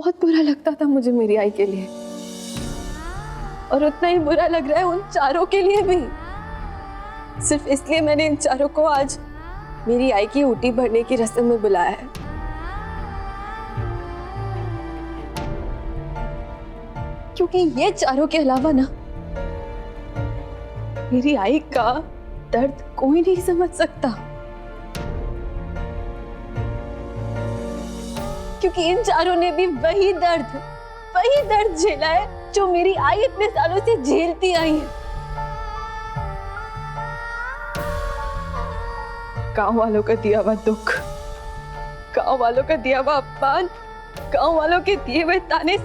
बहुत बुरा लगता था मुझे मेरी आई के लिए, और उतना ही बुरा लग रहा है उन चारों के लिए भी। सिर्फ इसलिए मैंने इन चारों को आज मेरी आई की ऊटी भरने की रस्म में बुलाया है। क्योंकि ये चारों के अलावा ना मेरी आई का दर्द कोई नहीं समझ सकता। क्योंकि इन चारों ने भी वही दर्द झेला है जो मेरी आई इतने सालों से झेलती आई है। गांव वालों का दिया हुआ दुख, गांव वालों का दिया हुआ अपमान, गांव वालों के दिए हुए ताने,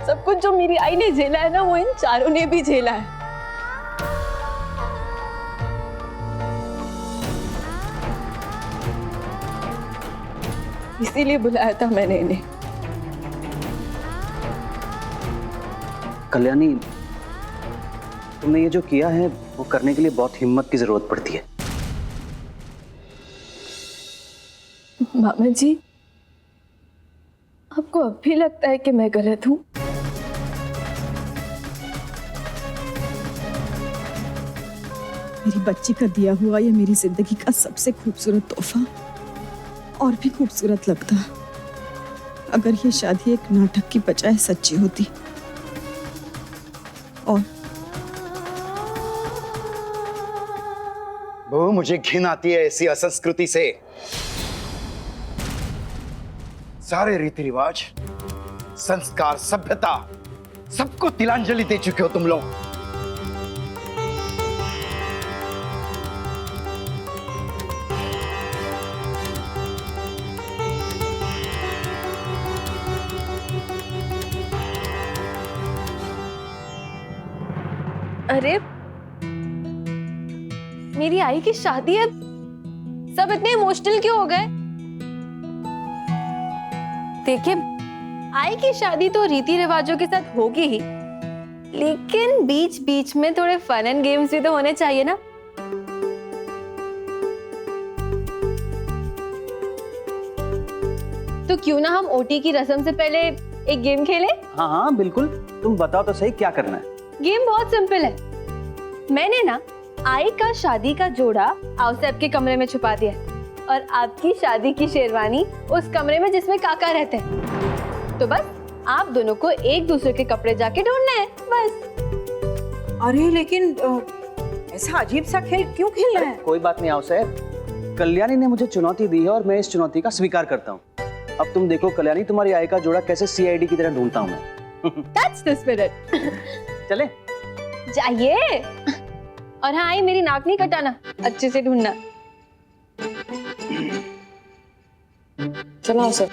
सब कुछ जो मेरी आई ने झेला है ना, वो इन चारों ने भी झेला है। इसीलिए बुलाया था मैंने इन्हें। कल्याणी, तुमने ये जो किया है वो करने के लिए बहुत हिम्मत की जरूरत पड़ती है। मामा जी, आपको अब भी लगता है कि मैं गलत हूं? मेरी बच्ची का दिया हुआ ये मेरी जिंदगी का सबसे खूबसूरत तोहफा और भी खूबसूरत लगता अगर ये शादी एक नाटक की बजाय सच्ची होती। और बहू, मुझे घिन आती है ऐसी असंस्कृति से। सारे रीति रिवाज, संस्कार, सभ्यता, सबको तिलांजलि दे चुके हो तुम लोग। अरे मेरी आई की शादी है, सब इतने इमोशनल क्यों हो गए? देखिए, आई की शादी तो रीति रिवाजों के साथ होगी ही, लेकिन बीच बीच में थोड़े फन एंड गेम्स भी तो होने चाहिए ना। तो क्यों ना हम ओटी की रस्म से पहले एक गेम खेलें? हाँ हाँ बिल्कुल, तुम बताओ तो सही क्या करना है। गेम बहुत सिंपल है। मैंने ना आई का शादी का जोड़ा आउसैप के कमरे में छुपा दिया है, और आपकी शादी की शेरवानी उस कमरे में जिसमें काका रहते हैं। तो बस आप दोनों को एक दूसरे के कपड़े जाके ढूंढने हैं, बस। अरे लेकिन ऐसा अजीब सा खेल क्यों खेल रहा है? कोई बात नहीं अवसर, कल्याणी ने मुझे चुनौती दी है और मैं इस चुनौती का स्वीकार करता हूँ। अब तुम देखो कल्याणी, तुम्हारी आई का जोड़ा कैसे सीआईडी की तरह ढूंढता हूँ मैं। That's the spirit। चले जाइए। और हाँ, आई मेरी नाक नहीं कटाना, अच्छे से ढूंढना। चलो सर,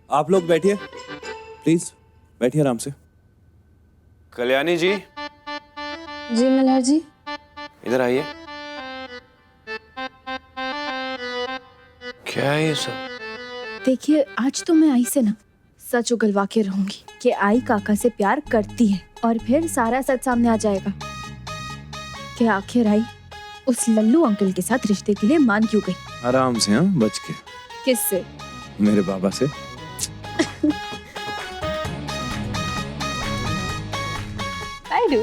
आप लोग बैठिए, प्लीज बैठिए आराम से। कल्याणी जी, जी मल्हार जी। इधर आइए। क्या है ये सब? देखिए, आज तो मैं आई से ना सच उगलवा के रहूंगी कि आई काका से प्यार करती है, और फिर सारा सच सामने आ जाएगा कि आखिर आई उस लल्लू अंकल के साथ रिश्ते के लिए मान क्यों गई। आराम से, हाँ, बच के। किससे? मेरे बाबा से। I do।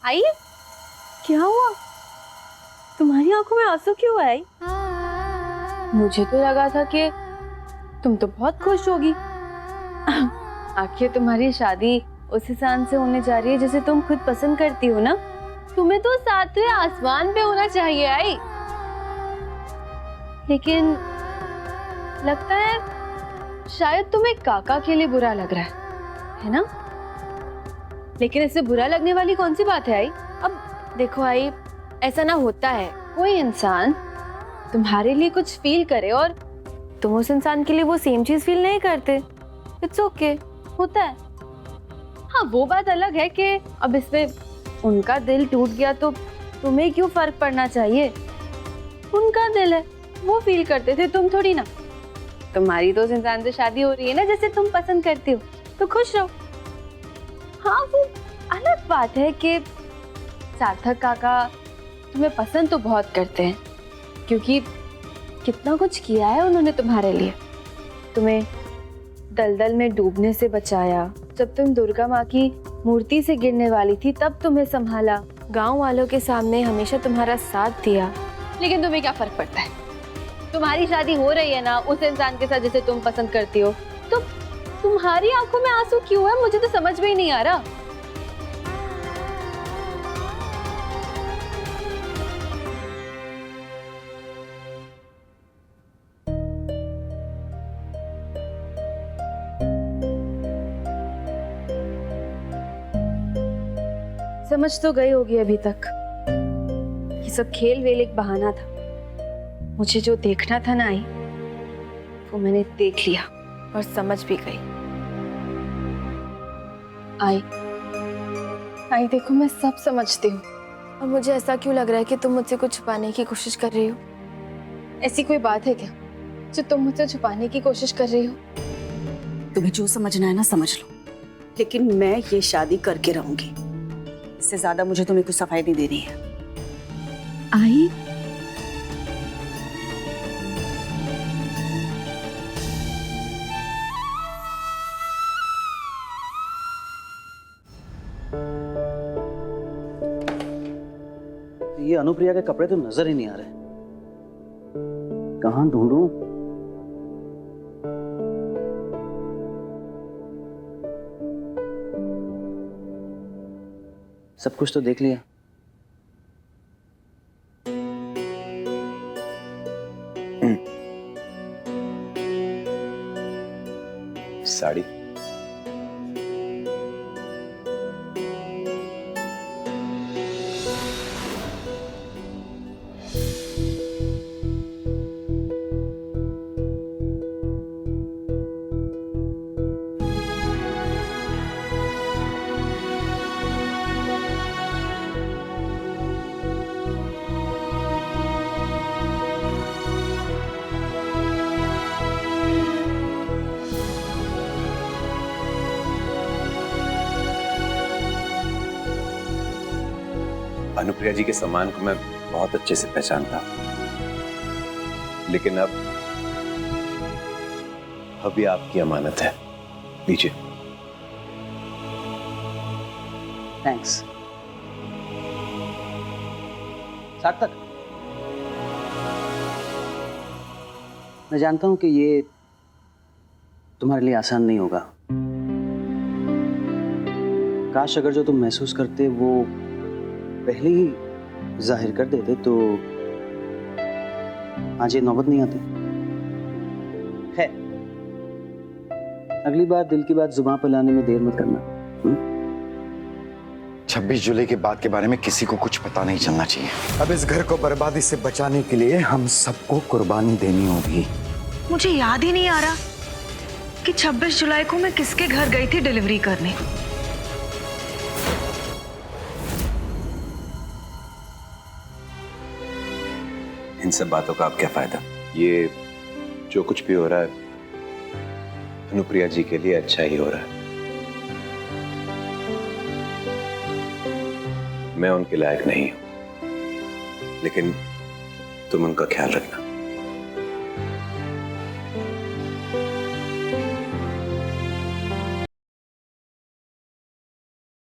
आई, क्या हुआ? तुम्हारी आंखों में आंसू क्यों आए? मुझे तो लगा था कि तुम तो बहुत खुश होगी। आखिर तुम्हारी शादी उस इंसान से होने जा रही है जिसे तुम खुद पसंद करती हो ना। तुम्हें तो सातवें आसमान पे होना चाहिए आई। लेकिन लगता है शायद तुम्हें काका के लिए बुरा लग रहा है ना? लेकिन इससे बुरा लगने वाली कौन सी बात है आई? अब देखो आई, ऐसा ना होता है कोई इंसान तुम्हारे लिए कुछ फील करे और तुम उस इंसान के लिए वो सेम चीज फील नहीं करते। इट्स ओके, होता है। हाँ, वो बात अलग है कि अब इसमें उनका दिल टूट गया तो तुम्हें क्यों फर्क पड़ना चाहिए? उनका दिल है, वो फील करते थे, तुम थोड़ी ना। तुम्हारी तो उस इंसान से शादी हो रही है ना जैसे तुम पसंद करती हो, तो खुश रहो। हाँ, वो अलग बात है कि सार्थक काका तुम्हें पसंद तो बहुत करते हैं, क्योंकि कितना कुछ किया है उन्होंने तुम्हारे लिए। तुम्हें दलदल में डूबने से बचाया, जब तुम दुर्गा माँ की मूर्ति से गिरने वाली थी तब तुम्हें संभाला, गांव वालों के सामने हमेशा तुम्हारा साथ दिया। लेकिन तुम्हें क्या फर्क पड़ता है? तुम्हारी शादी हो रही है ना उस इंसान के साथ जिसे तुम पसंद करती हो, तो तुम्हारी आंखों में आंसू क्यों है? मुझे तो समझ में ही नहीं आ रहा। समझ तो गई होगी अभी तक, ये सब खेल वेल एक बहाना था। मुझे जो देखना था ना आई, वो मैंने देख लिया और समझ भी गई। आई देखो, मैं सब समझती हूँ, और मुझे ऐसा क्यों लग रहा है कि तुम मुझसे कुछ छुपाने की कोशिश कर रही हो? ऐसी कोई बात है क्या जो तुम मुझसे छुपाने की कोशिश कर रही हो? तुम्हें जो समझना है ना समझ लो, लेकिन मैं ये शादी करके रहूंगी। इससे ज्यादा मुझे तुम्हें कुछ सफाई नहीं देनी है। आई, ये अनुप्रिया के कपड़े तो नजर ही नहीं आ रहे, कहाँ ढूंढूं? सब कुछ तो देख लिया। साड़ी अनुप्रिया जी के सम्मान को मैं बहुत अच्छे से पहचानता हूं, लेकिन अब ये आपकी अमानत है, लीजिए। थैंक्स। सार्थक, मैं जानता हूं कि ये तुम्हारे लिए आसान नहीं होगा। काश अगर जो तुम महसूस करते वो पहले ही जाहिर कर देते तो आज ये नौबत नहीं आती। खैर, अगली बार दिल की बात जुबान पर लाने में देर मत करना। 26 जुलाई के बाद के बारे में किसी को कुछ पता नहीं चलना चाहिए। अब इस घर को बर्बादी से बचाने के लिए हम सबको कुर्बानी देनी होगी। मुझे याद ही नहीं आ रहा कि 26 जुलाई को मैं किसके घर गई थी डिलीवरी करने। इन सब बातों का अब क्या फायदा? ये जो कुछ भी हो रहा है अनुप्रिया जी के लिए अच्छा ही हो रहा है। मैं उनके लायक नहीं हूं, लेकिन तुम उनका ख्याल रखना।